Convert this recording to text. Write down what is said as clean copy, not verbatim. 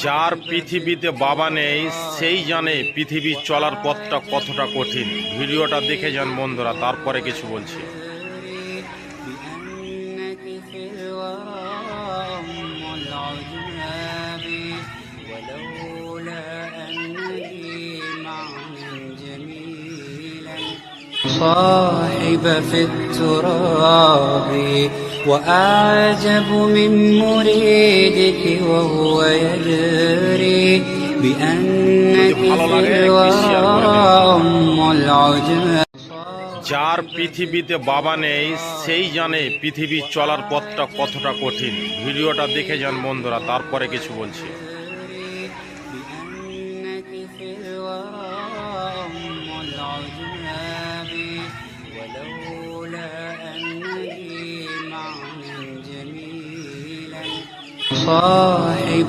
যার পৃথিবীতে বাবা নেই সেই জানে পৃথিবীর চলার পথটা কতটা কঠিন। ভিডিওটা দেখে যান বন্ধুরা, তারপরে কিছু বলছি। صاحب في التراب وأعجب من مريدك وهو يجري بأنك في الورى أم العجاب। যার পৃথিবীতে বাবা নেই সেই জানে পৃথিবীর চলার পথটা কতটা কঠিন। ভিডিওটা দেখে যান বন্ধুরা, তারপরে কিছু বলছি। صاحب